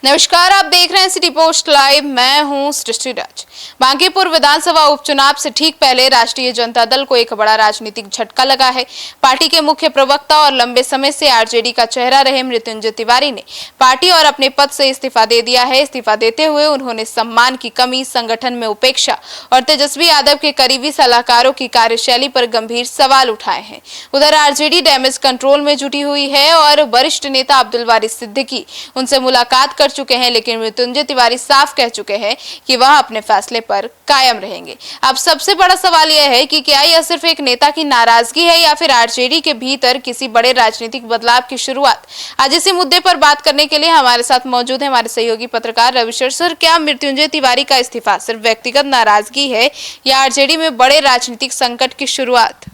नमस्कार, आप देख रहे हैं सिटी पोस्ट लाइव। मैं हूं सृष्टि राज। बांकीपुर विधानसभा उपचुनाव से ठीक पहले राष्ट्रीय जनता दल को एक बड़ा राजनीतिक झटका लगा है। पार्टी के मुख्य प्रवक्ता और लंबे समय से आरजेडी का चेहरा रहे मृत्युंजय तिवारी ने पार्टी और अपने पद से इस्तीफा दे दिया है। इस्तीफा देते हुए उन्होंने सम्मान की कमी, संगठन में उपेक्षा और तेजस्वी यादव के करीबी सलाहकारों की कार्यशैली पर गंभीर सवाल उठाए हैं। उधर आरजेडी डैमेज कंट्रोल में जुटी हुई है और वरिष्ठ नेता अब्दुल वारिस सिद्दीकी उनसे मुलाकात कर चुके हैं, लेकिन मृत्युंजय तिवारी साफ कह चुके हैं कि वह अपने फैसले पर कायम रहेंगे। अब सबसे बड़ा सवाल यह है कि क्या यह सिर्फ एक नेता की नाराजगी है या फिर आरजेडी के भीतर किसी बड़े राजनीतिक बदलाव की शुरुआत। आज इसी मुद्दे पर बात करने के लिए हमारे साथ मौजूद है हमारे सहयोगी पत्रकार रविशर सर। क्या मृत्युंजय तिवारी का इस्तीफा सिर्फ व्यक्तिगत नाराजगी है या आरजेडी में बड़े राजनीतिक संकट की शुरुआत?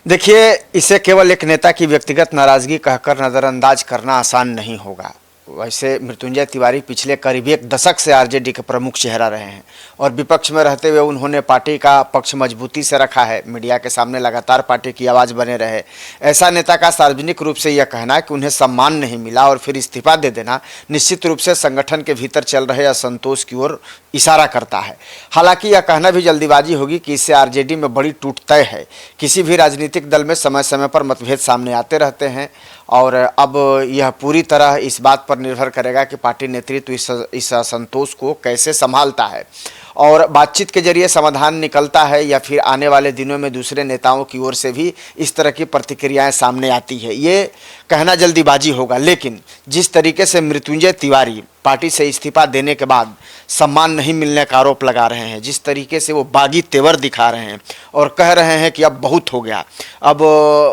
देखिए, इसे केवल एक नेता की व्यक्तिगत नाराजगी कहकर नजरअंदाज करना आसान नहीं होगा। वैसे मृत्युंजय तिवारी पिछले करीब एक दशक से आरजेडी के प्रमुख चेहरा रहे हैं और विपक्ष में रहते हुए उन्होंने पार्टी का पक्ष मजबूती से रखा है। मीडिया के सामने लगातार पार्टी की आवाज़ बने रहे। ऐसा नेता का सार्वजनिक रूप से यह कहना कि उन्हें सम्मान नहीं मिला और फिर इस्तीफा दे देना निश्चित रूप से संगठन के भीतर चल रहे असंतोष की ओर इशारा करता है। हालांकि यह कहना भी जल्दीबाजी होगी कि इससे आरजेडी में बड़ी टूट तय है। किसी भी राजनीतिक दल में समय समय पर मतभेद सामने आते रहते हैं और अब यह पूरी तरह इस बात पर निर्भर करेगा कि पार्टी नेतृत्व इस असंतोष को कैसे संभालता है और बातचीत के जरिए समाधान निकलता है या फिर आने वाले दिनों में दूसरे नेताओं की ओर से भी इस तरह की प्रतिक्रियाएं सामने आती है। ये कहना जल्दीबाजी होगा, लेकिन जिस तरीके से मृत्युंजय तिवारी पार्टी से इस्तीफा देने के बाद सम्मान नहीं मिलने का आरोप लगा रहे हैं, जिस तरीके से वो बागी तेवर दिखा रहे हैं और कह रहे हैं कि अब बहुत हो गया, अब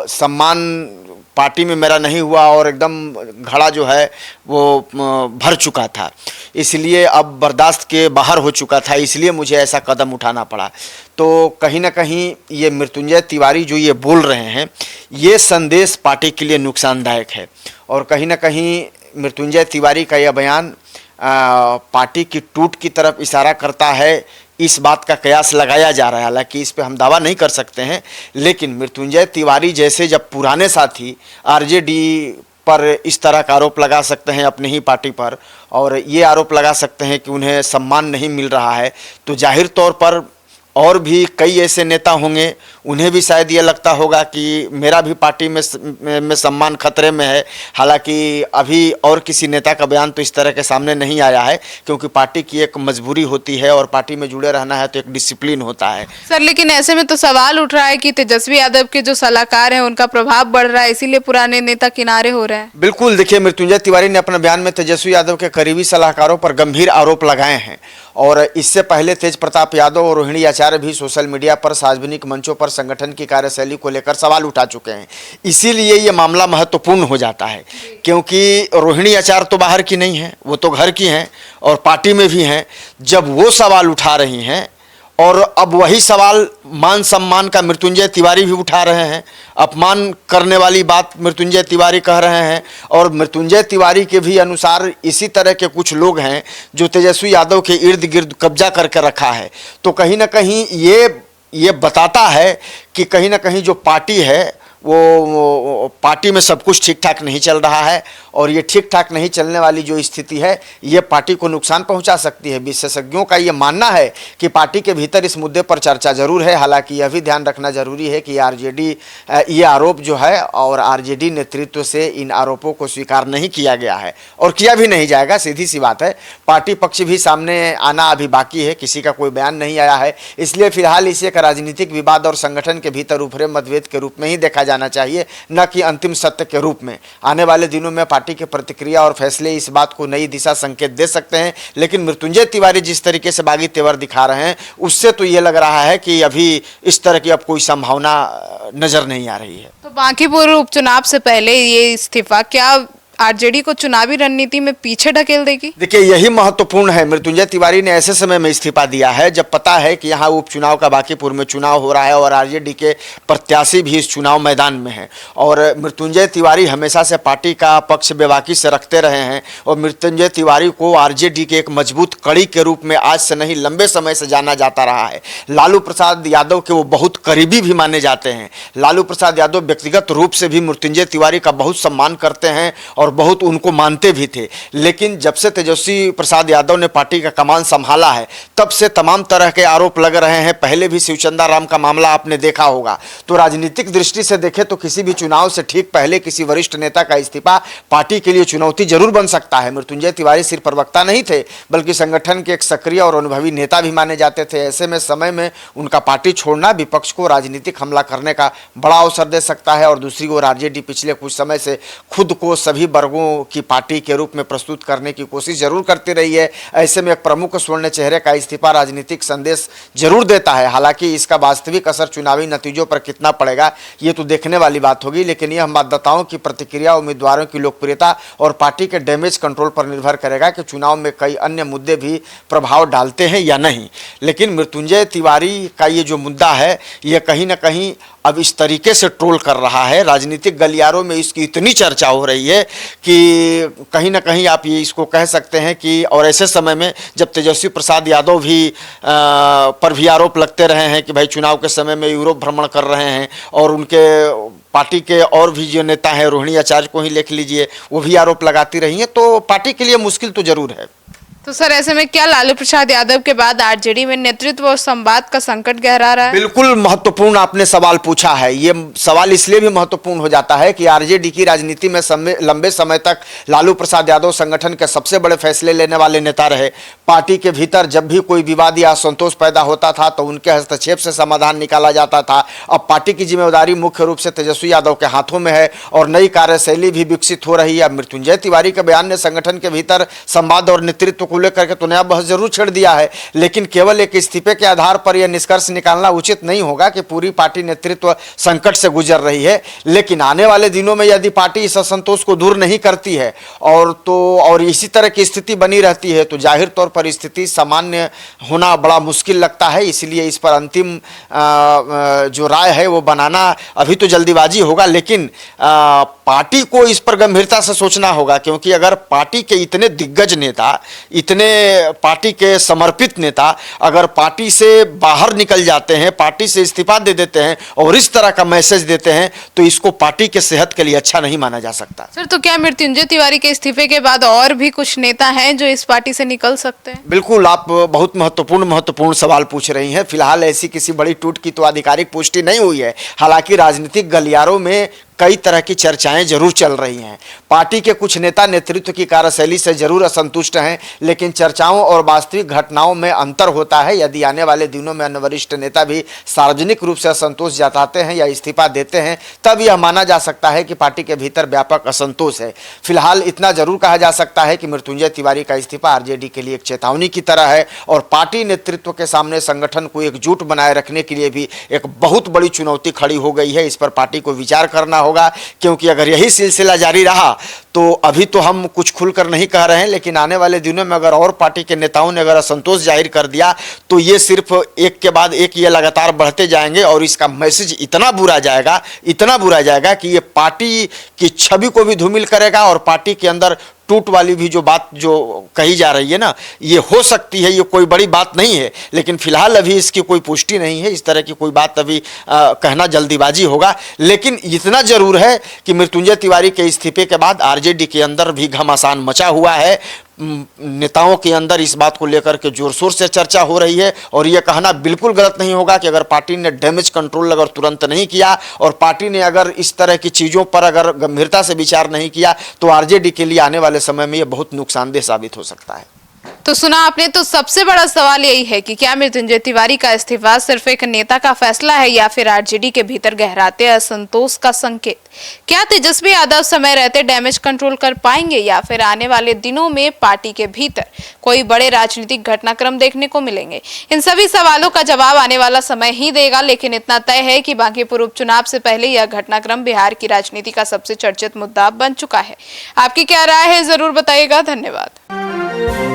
सम्मान पार्टी में मेरा नहीं हुआ और एकदम घड़ा जो है वो भर चुका था, इसलिए अब बर्दाश्त के बाहर हो चुका था, इसलिए मुझे ऐसा कदम उठाना पड़ा। तो कहीं ना कहीं ये मृत्युंजय तिवारी जो ये बोल रहे हैं, ये संदेश पार्टी के लिए नुकसानदायक है और कहीं ना कहीं मृत्युंजय तिवारी का यह बयान पार्टी की टूट की तरफ इशारा करता है। इस बात का कयास लगाया जा रहा है, हालांकि इस पे हम दावा नहीं कर सकते हैं, लेकिन मृत्युंजय तिवारी जैसे जब पुराने साथी आरजेडी पर इस तरह का आरोप लगा सकते हैं अपनी ही पार्टी पर और ये आरोप लगा सकते हैं कि उन्हें सम्मान नहीं मिल रहा है, तो जाहिर तौर पर और भी कई ऐसे नेता होंगे, उन्हें भी शायद ये लगता होगा कि मेरा भी पार्टी में सम्मान खतरे में है। हालांकि अभी और किसी नेता का बयान तो इस तरह के सामने नहीं आया है, क्योंकि पार्टी की एक मजबूरी होती है और पार्टी में जुड़े रहना है तो एक डिसिप्लिन होता है। सर, लेकिन ऐसे में तो सवाल उठ रहा है कि तेजस्वी यादव के जो सलाहकार हैं उनका प्रभाव बढ़ रहा है, इसीलिए पुराने नेता किनारे हो रहे हैं। बिल्कुल, देखिए, मृत्युंजय तिवारी ने अपने बयान में तेजस्वी यादव के करीबी सलाहकारों पर गंभीर आरोप लगाए हैं और इससे पहले तेज प्रताप यादव और रोहिणी आचार्य भी सोशल मीडिया पर सार्वजनिक मंचों पर संगठन की कार्यशैली को लेकर सवाल उठा चुके हैं। इसीलिए ये मामला महत्वपूर्ण हो जाता है, क्योंकि रोहिणी आचार्य तो बाहर की नहीं है, वो तो घर की हैं और पार्टी में भी हैं। जब वो सवाल उठा रही हैं और अब वही सवाल मान सम्मान का मृत्युंजय तिवारी भी उठा रहे हैं, अपमान करने वाली बात मृत्युंजय तिवारी कह रहे हैं और मृत्युंजय तिवारी के भी अनुसार इसी तरह के कुछ लोग हैं जो तेजस्वी यादव के इर्द गिर्द कब्जा करके रखा है। तो कहीं ना कहीं ये बताता है कि कहीं ना कहीं जो पार्टी है वो पार्टी में सब कुछ ठीक ठाक नहीं चल रहा है और ये ठीक ठाक नहीं चलने वाली जो स्थिति है ये पार्टी को नुकसान पहुंचा सकती है। विशेषज्ञों का ये मानना है कि पार्टी के भीतर इस मुद्दे पर चर्चा जरूर है। हालांकि यह भी ध्यान रखना जरूरी है कि आरजेडी ये आरोप जो है और आरजेडी नेतृत्व से इन आरोपों को स्वीकार नहीं किया गया है और किया भी नहीं जाएगा। सीधी सी बात है, पार्टी पक्ष भी सामने आना अभी बाकी है, किसी का कोई बयान नहीं आया है, इसलिए फिलहाल इसे एक राजनीतिक विवाद और संगठन के भीतर उभरे मतभेद के रूप में ही देखा जाना चाहिए, न कि अंतिम सत्य के रूप में। आने वाले दिनों में पार्टी की प्रतिक्रिया और फैसले इस बात को नई दिशा संकेत दे सकते हैं, लेकिन मृत्युंजय तिवारी जिस तरीके से बागी तेवर दिखा रहे हैं उससे तो ये लग रहा है कि अभी इस तरह की अब कोई संभावना नजर नहीं आ रही है। तो बांकीपुर उपचुनाव से पहले ये इस्तीफा क्या आरजेडी को चुनावी रणनीति में पीछे ढकेल देगी? देखिए, यही महत्वपूर्ण है। मृत्युंजय तिवारी ने ऐसे समय में इस्तीफा दिया है जब पता है कि यहाँ उपचुनाव का बांकीपुर में चुनाव हो रहा है और आरजेडी के प्रत्याशी भी इस चुनाव मैदान में हैं और मृत्युंजय तिवारी हमेशा से पार्टी का पक्ष बेबाकी से रखते रहे हैं और मृत्युंजय तिवारी को आरजेडी के एक मजबूत कड़ी के रूप में आज से नहीं लंबे समय से जाना जाता रहा है। लालू प्रसाद यादव के वो बहुत करीबी भी माने जाते हैं। लालू प्रसाद यादव व्यक्तिगत रूप से भी मृत्युंजय तिवारी का बहुत सम्मान करते हैं और बहुत उनको मानते भी थे। लेकिन जब से तेजस्वी प्रसाद यादव ने पार्टी का कमान संभाला है, तब से तमाम तरह के आरोप लग रहे हैं। पहले भी शिवचंदा राम का मामला आपने देखा होगा। तो राजनीतिक दृष्टि से देखें तो किसी भी चुनाव से ठीक पहले किसी वरिष्ठ नेता का इस्तीफा पार्टी के लिए चुनौती जरूर बन सकता है। मृत्युंजय तिवारी सिर्फ प्रवक्ता नहीं थे, बल्कि संगठन के एक सक्रिय और अनुभवी नेता भी माने जाते थे। ऐसे में समय में उनका पार्टी छोड़ना विपक्ष को राजनीतिक हमला करने का बड़ा अवसर दे सकता है। और दूसरी ओर आरजेडी पिछले कुछ समय से खुद को सभी वर्गों की पार्टी के रूप में प्रस्तुत करने की कोशिश जरूर करती रही है। ऐसे में एक प्रमुख स्वर्ण चेहरे का इस्तीफा राजनीतिक संदेश जरूर देता है। हालांकि इसका वास्तविक असर चुनावी नतीजों पर कितना पड़ेगा ये तो देखने वाली बात होगी, लेकिन यह मतदाताओं की प्रतिक्रिया, उम्मीदवारों की लोकप्रियता और पार्टी के डैमेज कंट्रोल पर निर्भर करेगा कि चुनाव में कई अन्य मुद्दे भी प्रभाव डालते हैं या नहीं। लेकिन मृत्युंजय तिवारी का ये जो मुद्दा है, ये कहीं ना कहीं अब इस तरीके से ट्रोल कर रहा है, राजनीतिक गलियारों में इसकी इतनी चर्चा हो रही है कि कहीं ना कहीं आप ये इसको कह सकते हैं कि, और ऐसे समय में जब तेजस्वी प्रसाद यादव भी पर भी आरोप लगते रहे हैं कि भाई चुनाव के समय में यूरोप भ्रमण कर रहे हैं, और उनके पार्टी के और भी जो नेता हैं, रोहिणी आचार्य को ही लिख लीजिए, वो भी आरोप लगाती रही हैं, तो पार्टी के लिए मुश्किल तो जरूर है। तो सर, ऐसे में क्या लालू प्रसाद यादव के बाद आरजेडी में नेतृत्व और संवाद का संकट गहरा रहा है? बिल्कुल महत्वपूर्ण आपने सवाल पूछा है। ये सवाल इसलिए भी महत्वपूर्ण हो जाता है कि आरजेडी की राजनीति में लंबे समय तक लालू प्रसाद यादव संगठन के सबसे बड़े फैसले लेने वाले नेता रहे। पार्टी के भीतर जब भी कोई विवाद या असंतोष पैदा होता था तो उनके हस्तक्षेप से समाधान निकाला जाता था। अब पार्टी की जिम्मेदारी मुख्य रूप से तेजस्वी यादव के हाथों में है और नई कार्यशैली भी विकसित हो रही है। मृत्युंजय तिवारी के बयान ने संगठन के भीतर संवाद और नेतृत्व को लेकर के तो नया बहस जरूर छेड़ दिया है, लेकिन केवल एक इस्तीफे के आधार पर यह निष्कर्ष निकालना उचित नहीं होगा कि पूरी पार्टी नेतृत्व संकट से गुजर रही है। लेकिन आने वाले दिनों में यदि पार्टी इस असंतोष को दूर नहीं करती है और इसी तरह की स्थिति बनी रहती है तो जाहिर तौर पर स्थिति सामान्य होना बड़ा मुश्किल लगता है। इसलिए इस पर अंतिम जो राय है वो बनाना अभी तो जल्दीबाजी होगा, लेकिन पार्टी को इस पर गंभीरता से सोचना होगा, क्योंकि अगर पार्टी के इतने दिग्गज नेता, इतने पार्टी के समर्पित नेता अगर पार्टी से बाहर निकल जाते हैं, पार्टी से इस्तीफा दे देते हैं और इस तरह का मैसेज देते हैं, तो इसको पार्टी के सेहत के लिए अच्छा नहीं माना जा सकता। सर, तो क्या मृत्युंजय तिवारी के इस्तीफे के बाद और भी कुछ नेता हैं जो इस पार्टी से निकल सकते हैं? बिल्कुल, आप बहुत महत्वपूर्ण सवाल पूछ रही हैं। फिलहाल ऐसी किसी बड़ी टूट की तो आधिकारिक पुष्टि नहीं हुई है। हालांकि राजनीतिक गलियारों में कई तरह की चर्चाएं जरूर चल रही हैं। पार्टी के कुछ नेता नेतृत्व की कार्यशैली से जरूर असंतुष्ट हैं, लेकिन चर्चाओं और वास्तविक घटनाओं में अंतर होता है। यदि आने वाले दिनों में अन्य वरिष्ठ नेता भी सार्वजनिक रूप से असंतोष जताते हैं या इस्तीफा देते हैं, तब यह माना जा सकता है कि पार्टी के भीतर व्यापक असंतोष है। फिलहाल इतना जरूर कहा जा सकता है कि मृत्युंजय तिवारी का इस्तीफा आरजेडी के लिए एक चेतावनी की तरह है और पार्टी नेतृत्व के सामने संगठन को एकजुट बनाए रखने के लिए भी एक बहुत बड़ी चुनौती खड़ी हो गई है। इस पर पार्टी को विचार करना होगा, क्योंकि अगर यही सिलसिला जारी रहा तो अभी तो हम कुछ खुलकर नहीं कह रहे हैं, लेकिन आने वाले दिनों में अगर और पार्टी के नेताओं ने अगर असंतोष जाहिर कर दिया तो ये सिर्फ एक के बाद एक ये लगातार बढ़ते जाएंगे और इसका मैसेज इतना बुरा जाएगा कि ये पार्टी की छवि को भी धूमिल करेगा और पार्टी के अंदर टूट वाली भी जो बात जो कही जा रही है ना, ये हो सकती है, ये कोई बड़ी बात नहीं है, लेकिन फिलहाल अभी इसकी कोई पुष्टि नहीं है। इस तरह की कोई बात अभी कहना जल्दीबाजी होगा। लेकिन इतना जरूर है कि मृत्युंजय तिवारी के इस्तीफे के बाद आरजेडी के अंदर भी घमासान मचा हुआ है। नेताओं के अंदर इस बात को लेकर के जोर शोर से चर्चा हो रही है और यह कहना बिल्कुल गलत नहीं होगा कि अगर पार्टी ने डैमेज कंट्रोल अगर तुरंत नहीं किया और पार्टी ने अगर इस तरह की चीज़ों पर अगर गंभीरता से विचार नहीं किया तो आरजेडी के लिए आने वाले समय में यह बहुत नुकसानदेह साबित हो सकता है। तो सुना आपने, तो सबसे बड़ा सवाल यही है कि क्या मृत्युंजय तिवारी का इस्तीफा सिर्फ एक नेता का फैसला है या फिर आरजेडी के भीतर गहराते असंतोष का संकेत? क्या तेजस्वी यादव समय रहते डैमेज कंट्रोल कर पाएंगे या फिर आने वाले दिनों में पार्टी के भीतर कोई बड़े राजनीतिक घटनाक्रम देखने को मिलेंगे? इन सभी सवालों का जवाब आने वाला समय ही देगा, लेकिन इतना तय है कि बांकीपुर उपचुनाव से पहले यह घटनाक्रम बिहार की राजनीति का सबसे चर्चित मुद्दा बन चुका है। आपकी क्या राय है, जरूर बताइएगा। धन्यवाद।